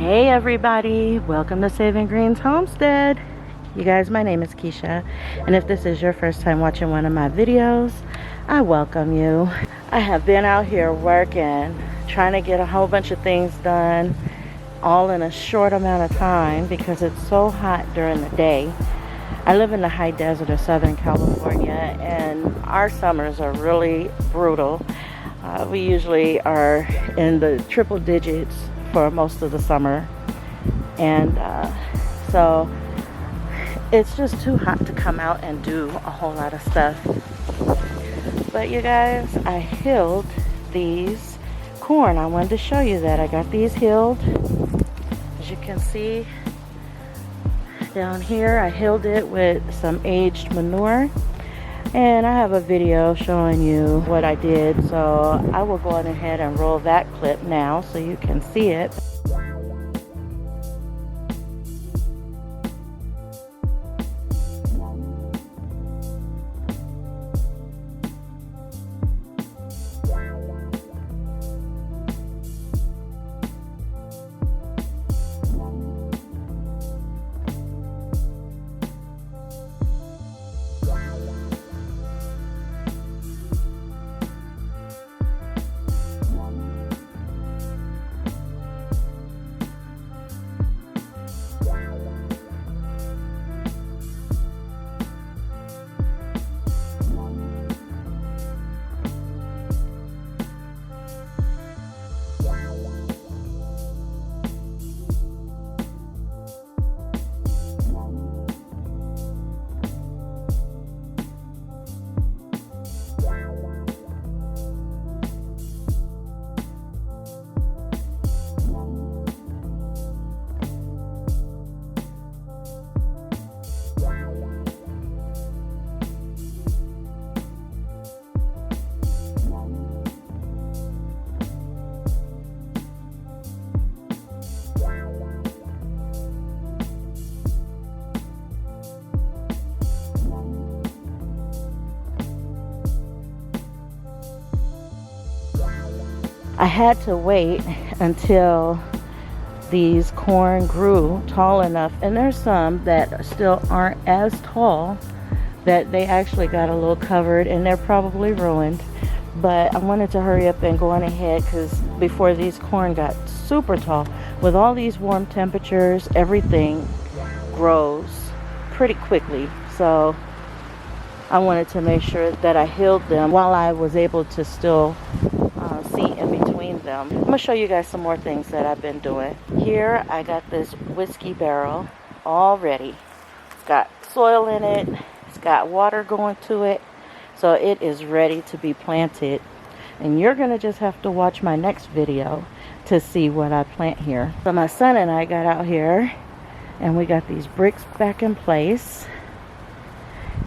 Hey everybody, welcome to Saving Greens Homestead. You guys, my name is Keisha, and if this is your first time watching one of my videos, I welcome you. I have been out here working, trying to get a whole bunch of things done, all in a short amount of time because it's so hot during the day. I live in the high desert of Southern California, and our summers are really brutal. We usually are in the triple digits for most of the summer, and so it's just too hot to come out and do a whole lot of stuff. But you guys, I hilled these corn. I wanted to show you that. I got these hilled. As you can see down here, I hilled it with some aged manure, and I have a video showing you what I did, so I will go on ahead and roll that clip now so you can see it. I had to wait until these corn grew tall enough, and there's some that still aren't as tall, that they actually got a little covered and they're probably ruined. But I wanted to hurry up and go on ahead because before these corn got super tall, with all these warm temperatures, everything grows pretty quickly. So I wanted to make sure that I hilled them while I was able to still see in between them. I'm going to show you guys some more things that I've been doing. Here I got this whiskey barrel all ready. It's got soil in it. It's got water going to it. So it is ready to be planted. And you're going to just have to watch my next video to see what I plant here. So my son and I got out here and we got these bricks back in place.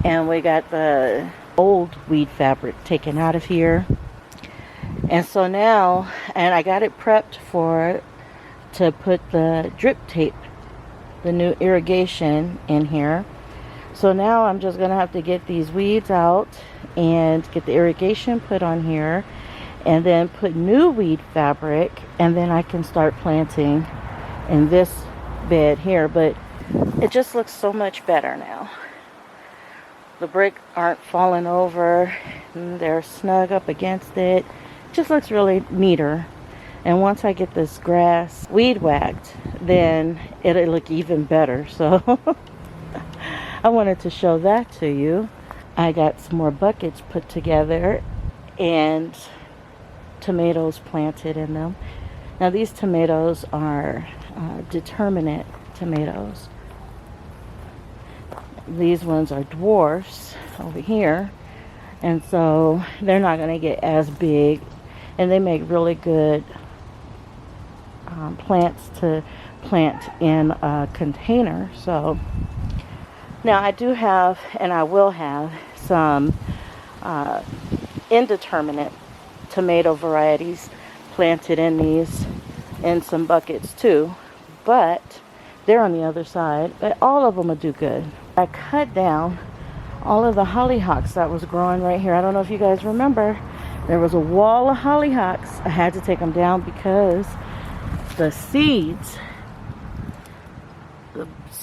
And we got the old weed fabric taken out of here. And so now, and I got it prepped to put the drip tape, the new irrigation in here. So now I'm just going to have to get these weeds out and get the irrigation put on here, and then put new weed fabric, and then I can start planting in this bed here. But it just looks so much better now. The bricks aren't falling over, and they're snug up against it. Just looks really neater. And once I get this grass weed whacked, then it'll look even better. So I wanted to show that to you. I got some more buckets put together and tomatoes planted in them. Now these tomatoes are determinate tomatoes. These ones are dwarfs over here, and so they're not going to get as big, and they make really good plants to plant in a container. So now I do have, and I will have, some indeterminate tomato varieties planted in these, in some buckets too, but they're on the other side. But all of them will do good. I cut down all of the hollyhocks that was growing right here. I don't know if you guys remember, there was a wall of hollyhocks. I had to take them down because the seeds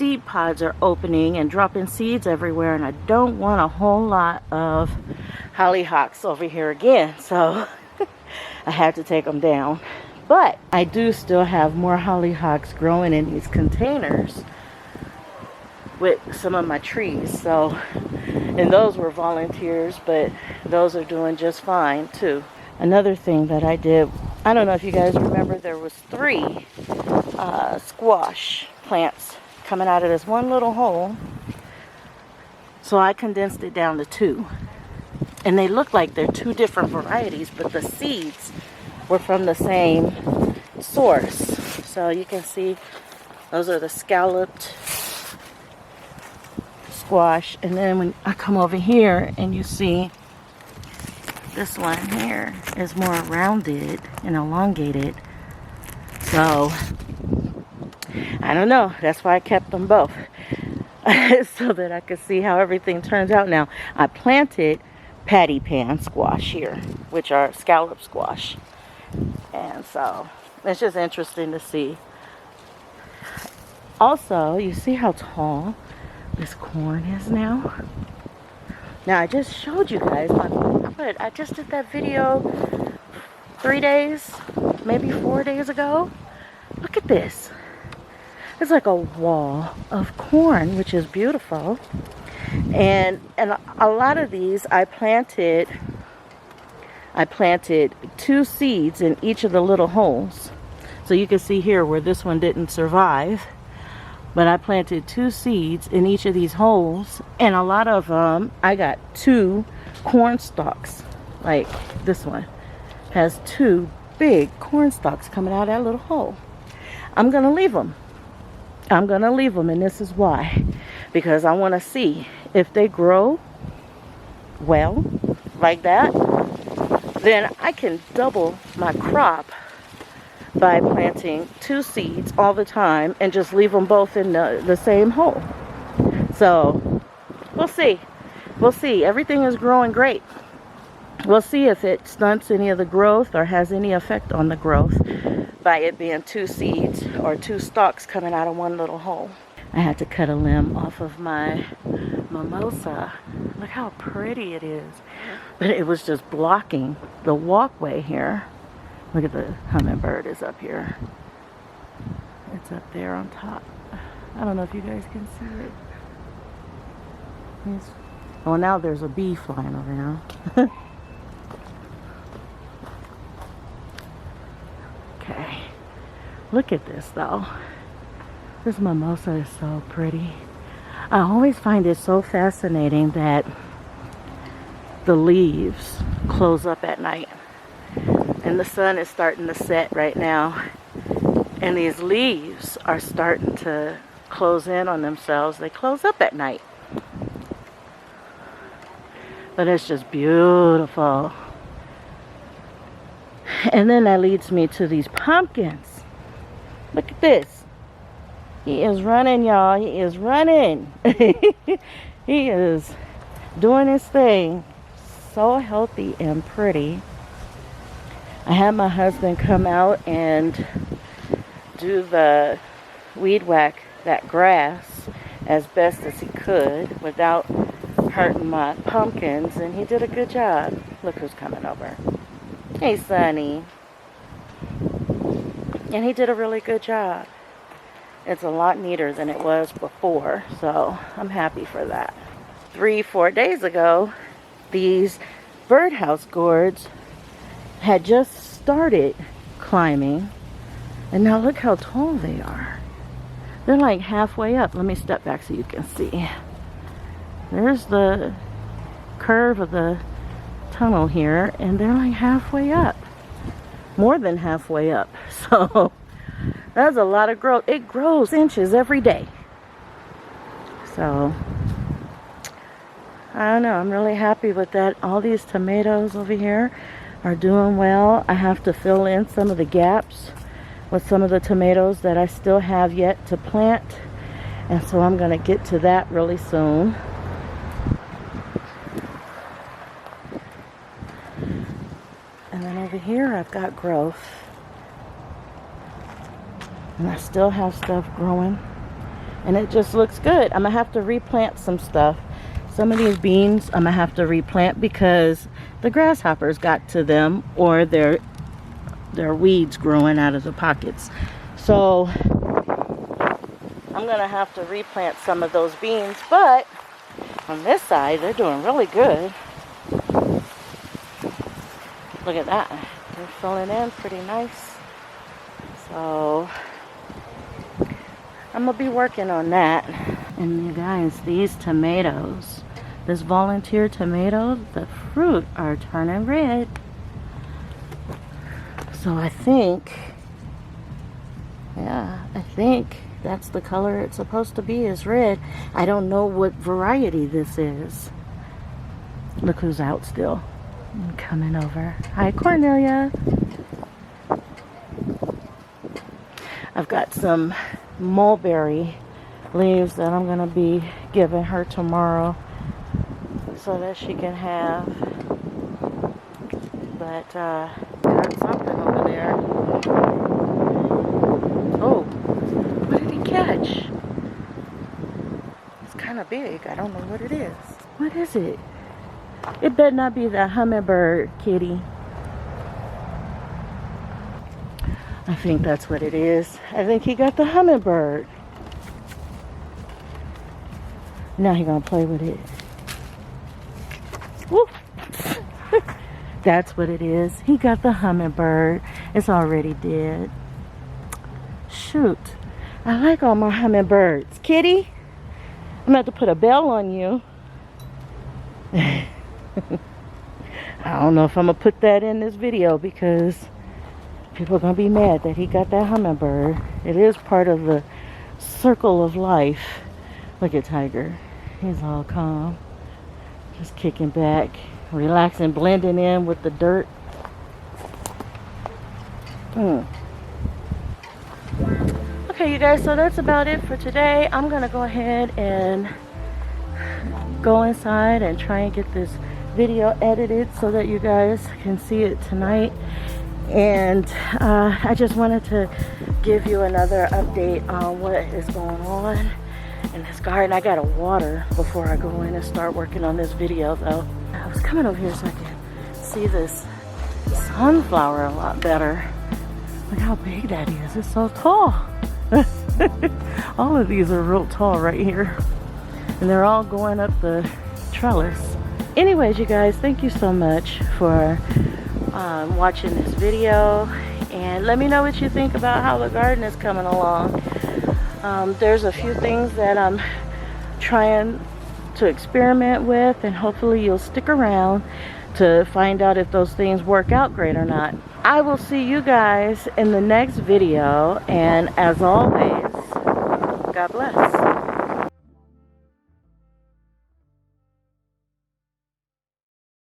seed pods are opening and dropping seeds everywhere, and I don't want a whole lot of hollyhocks over here again, so I had to take them down. But I do still have more hollyhocks growing in these containers with some of my trees. So, and those were volunteers, but those are doing just fine too. Another thing that I did, I don't know if you guys remember, there was 3 squash plants coming out of this one little hole. So I condensed it down to 2. And they look like they're 2 different varieties, but the seeds were from the same source. So you can see those are the scalloped squash. And then when I come over here and you see this one here is more rounded and elongated. So I don't know, that's why I kept them both. So that I could see how everything turns out. Now I planted patty pan squash here, which are scallop squash, and so it's just interesting to see. Also, you see how tall this corn is now? Now I just showed you guys, I just did that video 3 days, maybe 4 days ago. Look at this. It's like a wall of corn, which is beautiful. And a lot of these I planted 2 seeds in each of the little holes. So you can see here where this one didn't survive, but I planted 2 seeds in each of these holes, and a lot of them I got 2 corn stalks. Like this one has 2 big corn stalks coming out of that little hole. I'm gonna leave them, and this is why. Because I want to see if they grow well like that, then I can double my crop by planting 2 seeds all the time and just leave them both in the same hole. So we'll see. Everything is growing great. We'll see if it stunts any of the growth or has any effect on the growth by it being 2 seeds or 2 stalks coming out of one little hole. I had to cut a limb off of my mimosa. Look how pretty it is. But it was just blocking the walkway here. Look at the hummingbird is up here. It's up there on top. I don't know if you guys can see it. Oh, now there's a bee flying around. Okay. Look at this though. This mimosa is so pretty. I always find it so fascinating that the leaves close up at night. And the sun is starting to set right now. And these leaves are starting to close in on themselves. They close up at night. But it's just beautiful. And then that leads me to these pumpkins. Look at this. He is running, y'all. He is running. He is doing his thing. So healthy and pretty. I had my husband come out and do the weed whack that grass as best as he could without hurting my pumpkins, and he did a good job. Look who's coming over. Hey, Sonny. And he did a really good job. It's a lot neater than it was before, so I'm happy for that. 3-4 days ago, these birdhouse gourds had just started climbing, and now look how tall they are. They're like halfway up. Let me step back so you can see. There's the curve of the tunnel here, and they're like halfway up. More than halfway up. So that's a lot of growth. It grows inches every day. So I don't know. I'm really happy with that. All these tomatoes over here are doing well. I have to fill in some of the gaps with some of the tomatoes that I still have yet to plant. And so I'm going to get to that really soon. And then over here I've got growth. And I still have stuff growing and it just looks good. I'm gonna have to replant some stuff. Some of these beans I'm gonna have to replant because the grasshoppers got to them, or they're weeds growing out of the pockets. So I'm gonna have to replant some of those beans, but on this side they're doing really good. Look at that, they're filling in pretty nice. So I'm gonna be working on that. And you guys, these tomatoes, this volunteer tomato, the fruit are turning red. So I think, yeah, I think that's the color it's supposed to be, is red. I don't know what variety this is. Look who's out still. I'm coming over. Hi, Cornelia. I've got some mulberry leaves that I'm gonna be giving her tomorrow so that she can have. But got something over there. Oh, what did he catch? It's kind of big. I don't know what it is. What is it? It better not be the hummingbird, kitty. I think that's what it is. I think he got the hummingbird. Now he's gonna play with it. Woo. That's what it is. He got the hummingbird. It's already dead. Shoot. I like all my hummingbirds. Kitty, I'm gonna have to put a bell on you. I don't know if I'm gonna put that in this video because people are gonna be mad that he got that hummingbird. It is part of the circle of life. Look at Tiger. He's all calm. Just kicking back, relaxing, blending in with the dirt. Okay, you guys, so that's about it for today. I'm gonna go ahead and go inside and try and get this video edited so that you guys can see it tonight. And I just wanted to give you another update on what is going on in this garden. I gotta water before I go in and start working on this video though. I was coming over here so I could see this sunflower a lot better. Look how big that is. It's so tall. All of these are real tall right here. And they're all going up the trellis. Anyways, you guys, thank you so much for watching this video. And let me know what you think about how the garden is coming along. There's a few things that I'm trying to experiment with, and hopefully you'll stick around to find out if those things work out great or not. I will see you guys in the next video, and as always, God bless.